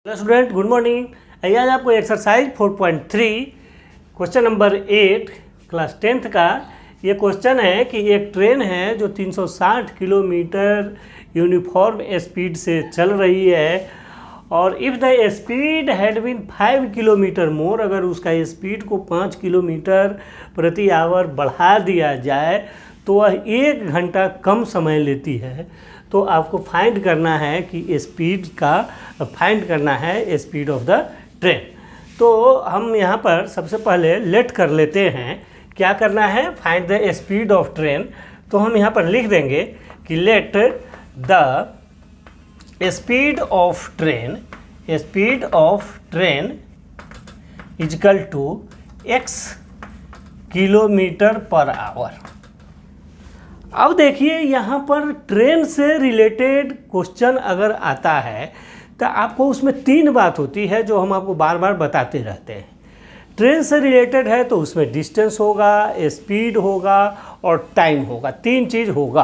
Hello student, good morning. आज आपको exercise 4.3 question number 8 class 10th का ये क्वेश्चन है कि एक ट्रेन है जो 360 किलोमीटर यूनिफॉर्म स्पीड से चल रही है और if the speed had been 5 kilometre more, अगर उसका स्पीड को 5 किलोमीटर प्रति आवर बढ़ा दिया जाए तो वह 1 घंटा कम समय लेती है। तो आपको फाइंड करना है कि स्पीड ऑफ द ट्रेन। तो हम यहाँ पर सबसे पहले लेट कर लेते हैं। क्या करना है? Find the speed of train. तो हम यहाँ पर लिख देंगे कि let the speed of train is equal to x kilometre per hour. अब देखिए, यहाँ पर ट्रेन से रिलेटेड क्वेश्चन अगर आता है तो आपको उसमें 3 बात होती है जो हम आपको बार बार बताते रहते हैं। ट्रेन से रिलेटेड है तो उसमें डिस्टेंस होगा, स्पीड होगा और टाइम होगा। 3 चीज़ होगा।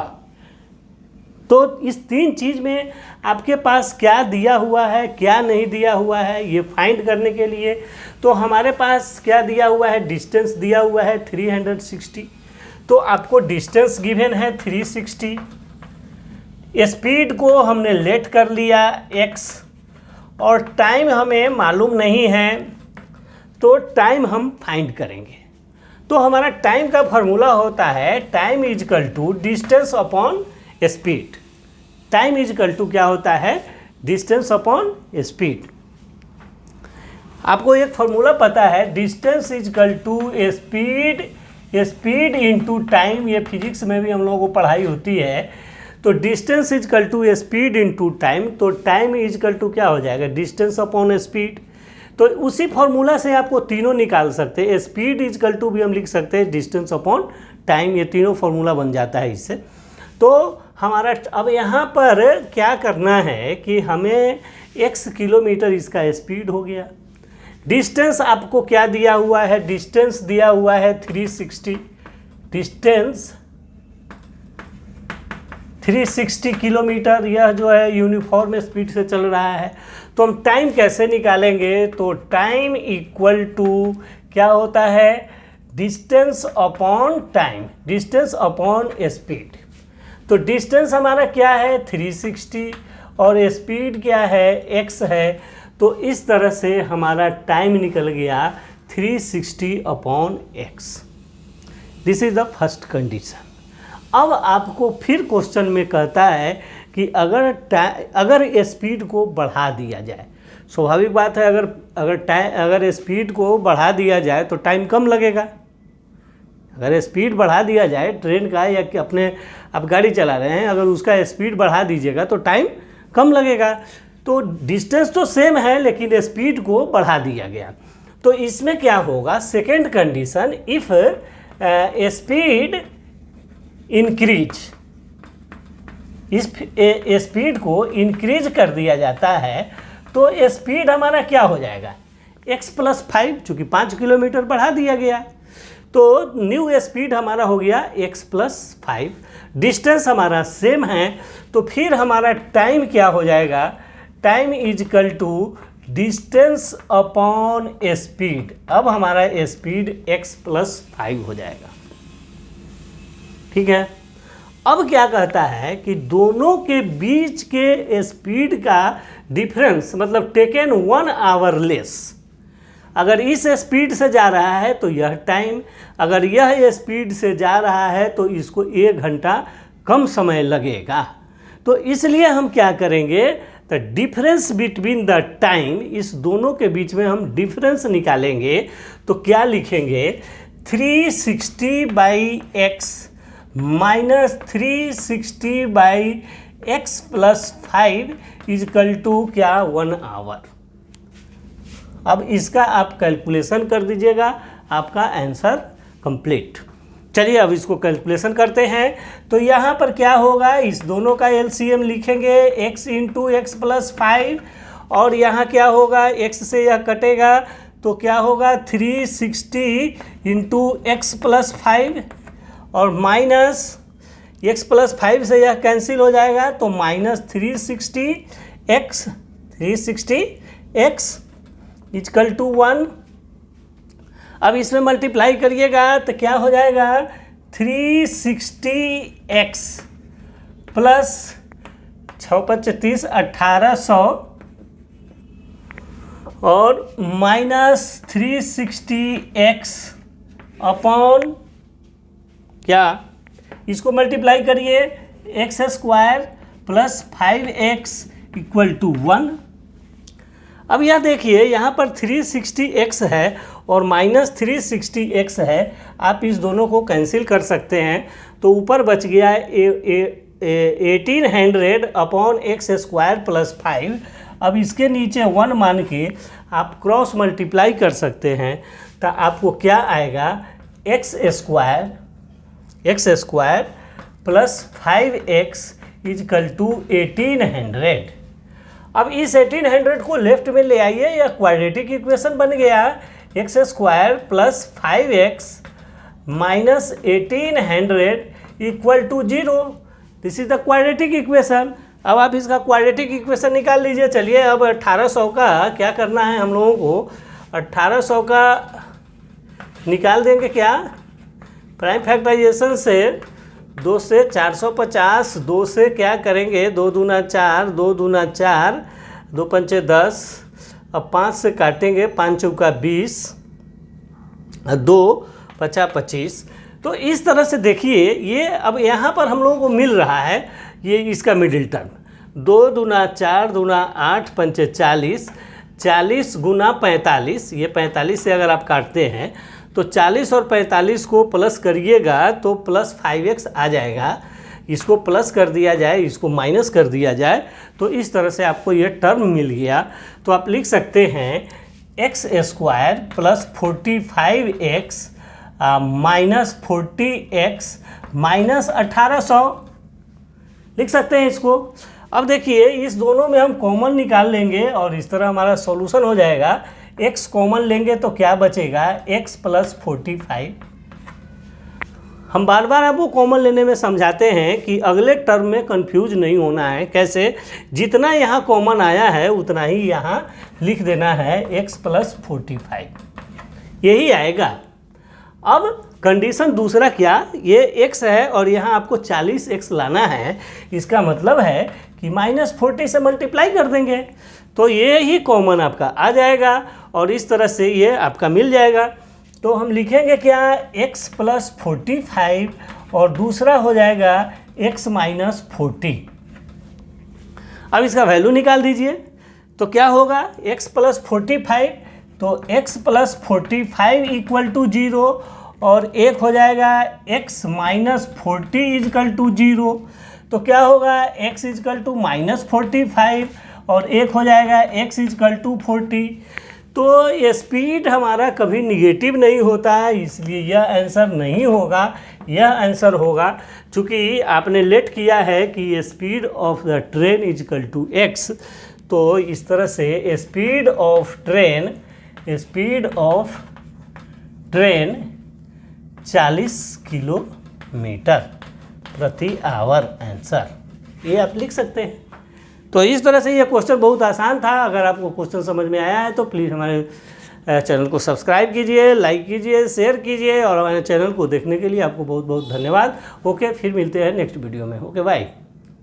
तो इस 3 चीज़ में आपके पास क्या दिया हुआ है, क्या नहीं दिया हुआ है, ये फाइंड करने के लिए तो हमारे पास क्या दिया हुआ है? डिस्टेंस दिया हुआ है 360। तो आपको डिस्टेंस गिवन है 360, स्पीड को हमने लेट कर लिया x और टाइम हमें मालूम नहीं है, तो टाइम हम फाइंड करेंगे। तो हमारा टाइम का फॉर्मूला होता है time is equal to distance upon speed. Time is equal to क्या होता है? Distance upon speed. आपको एक फॉर्मूला पता है, distance is equal to speed into time. ये फिजिक्स में भी हम लोगों को पढ़ाई होती है। तो distance is equal to speed into time, तो टाइम इजकल टू क्या हो जाएगा? Distance upon speed. तो उसी फॉर्मूला से आपको तीनों निकाल सकते हैं। स्पीड इजकल टू भी हम लिख सकते हैं डिस्टेंस अपॉन टाइम। ये तीनों फॉर्मूला बन जाता है इससे। तो हमारा अब यहाँ पर क्या करना है कि हमें x किलोमीटर इसका स्पीड हो गया। डिस्टेंस आपको क्या दिया हुआ है? डिस्टेंस दिया हुआ है 360। डिस्टेंस 360 किलोमीटर, यह जो है यूनिफॉर्म स्पीड से चल रहा है। तो हम टाइम कैसे निकालेंगे? तो टाइम इक्वल टू क्या होता है? Distance upon time, distance upon speed. तो डिस्टेंस हमारा क्या है? 360 और स्पीड क्या है? x है। तो इस तरह से हमारा टाइम निकल गया 360 upon x। This is the first condition. अब आपको फिर क्वेश्चन में कहता है कि अगर स्पीड को बढ़ा दिया जाए, स्वाभाविक बात है, अगर स्पीड को बढ़ा दिया जाए तो टाइम कम लगेगा। अगर स्पीड बढ़ा दिया जाए ट्रेन का, या कि अपने आप गाड़ी चला रहे हैं, अगर उसका स्पीड बढ़ा दीजिएगा तो टाइम कम लगेगा। तो डिस्टेंस तो सेम है लेकिन स्पीड को बढ़ा दिया गया। तो इसमें क्या होगा? Second condition, if speed increase, इस स्पीड को इंक्रीज कर दिया जाता है तो स्पीड हमारा क्या हो जाएगा? x + 5, चूँकि 5 किलोमीटर बढ़ा दिया गया तो न्यू स्पीड हमारा हो गया x + 5। डिस्टेंस हमारा सेम है तो फिर हमारा टाइम क्या हो जाएगा? Time is equal to distance upon speed. अब हमारा स्पीड x + 5 हो जाएगा। ठीक है। अब क्या कहता है कि दोनों के बीच के स्पीड का डिफरेंस, मतलब टेकन 1 आवर लेस। अगर इस स्पीड से जा रहा है तो यह टाइम, अगर यह स्पीड से जा रहा है तो इसको 1 घंटा कम समय लगेगा। तो इसलिए हम क्या करेंगे? तो डिफरेंस बिटवीन द टाइम, इस दोनों के बीच में हम डिफरेंस निकालेंगे। तो क्या लिखेंगे? 360/x minus 360/x + 5 is equal to क्या? 1 आवर। अब इसका आप कैलकुलेशन कर दीजिएगा, आपका आंसर कंप्लीट। चलिए अब इसको कैलकुलेशन करते हैं। तो यहाँ पर क्या होगा? इस दोनों का LCM लिखेंगे, x × x + 5, और यहाँ क्या होगा? x से यह कटेगा तो क्या होगा? 360 × x + 5 और माइनस x + 5 से यह कैंसिल हो जाएगा तो -360x 360x इक्वल टू 1। अब इसमें मल्टीप्लाई करिएगा तो क्या हो जाएगा, 360x प्लस 6 × 30 1800 और माइनस 360x अपॉन क्या, इसको मल्टीप्लाई करिए, x² plus 5x equal to 1। अब यह देखिए यहाँ पर 360x है और माइनस 360x है, आप इस दोनों को कैंसिल कर सकते हैं। तो ऊपर बच गया 1800 अपॉन x² प्लस 5। अब इसके नीचे 1 मान के आप क्रॉस मल्टीप्लाई कर सकते हैं, तो आपको क्या आएगा, x² plus 5x equal to 1800। अब इस 1800 को लेफ्ट में ले आइए, या क्वाड्रेटिक इक्वेशन बन गया, x² plus 5x minus 1800 equal to 0। This is the quadratic equation. अब आप इसका क्वाड्रेटिक इक्वेशन निकाल लीजिए। चलिए अब 1800 का क्या करना है हम लोगों को, 1800 का निकाल देंगे क्या, प्राइम फैक्टराइजेशन से 2 से 450, 2 से क्या करेंगे, 2 दूना 4, 2 दूना 4, 2 पंचे 10, अब 5 से काटेंगे, 5 चौका 20, 2 पचा 25। तो इस तरह से देखिए, ये अब यहाँ पर हम लोगों को मिल रहा है ये इसका मिडिल टर्म, 2 दूना 4 दूना 8 पंचे 40, 40 गुना 45, ये 45 से अगर आप काटते हैं तो 40 और 45 को प्लस करिएगा तो प्लस 5x आ जाएगा। इसको प्लस कर दिया जाए, इसको माइनस कर दिया जाए, तो इस तरह से आपको ये टर्म मिल गया। तो आप लिख सकते हैं x² plus 45x minus 40x minus 1800 लिख सकते हैं इसको। अब देखिए इस दोनों में हम कॉमन निकाल लेंगे और इस तरह हमारा सॉल्यूशन हो जाएगा। x कॉमन लेंगे तो क्या बचेगा, x प्लस 45। हम बार बार आपको कॉमन लेने में समझाते हैं कि अगले टर्म में कंफ्यूज नहीं होना है। कैसे, जितना यहाँ कॉमन आया है उतना ही यहाँ लिख देना है, x प्लस 45 यही आएगा। अब कंडीशन दूसरा क्या, ये x है और यहाँ आपको 40x लाना है, इसका मतलब है कि -40 से मल्टीप्लाई कर देंगे तो ये ही कॉमन आपका आ जाएगा और इस तरह से ये आपका मिल जाएगा। तो हम लिखेंगे क्या, x प्लस 45 और दूसरा हो जाएगा x माइनस 40। अब इसका वैल्यू निकाल दीजिए तो क्या होगा, x प्लस 45, तो x प्लस 45 इक्वल टू 0 और एक हो जाएगा x माइनस 40 इक्वल टू 0। तो क्या होगा, x इक्वल टू माइनस 45 और एक हो जाएगा x इक्वल टू 40। तो ये स्पीड हमारा कभी निगेटिव नहीं होता है, इसलिए यह आंसर नहीं होगा, यह आंसर होगा। चूँकि आपने लेट किया है कि speed of the train equal to x, तो इस तरह से स्पीड ऑफ ट्रेन 40 किलोमीटर प्रति आवर आंसर, ये आप लिख सकते हैं। तो इस तरह से ये क्वेश्चन बहुत आसान था। अगर आपको क्वेश्चन समझ में आया है तो प्लीज़ हमारे चैनल को सब्सक्राइब कीजिए, लाइक कीजिए, शेयर कीजिए और हमारे चैनल को देखने के लिए आपको बहुत बहुत धन्यवाद। ओके, फिर मिलते हैं नेक्स्ट वीडियो में। Okay, bye.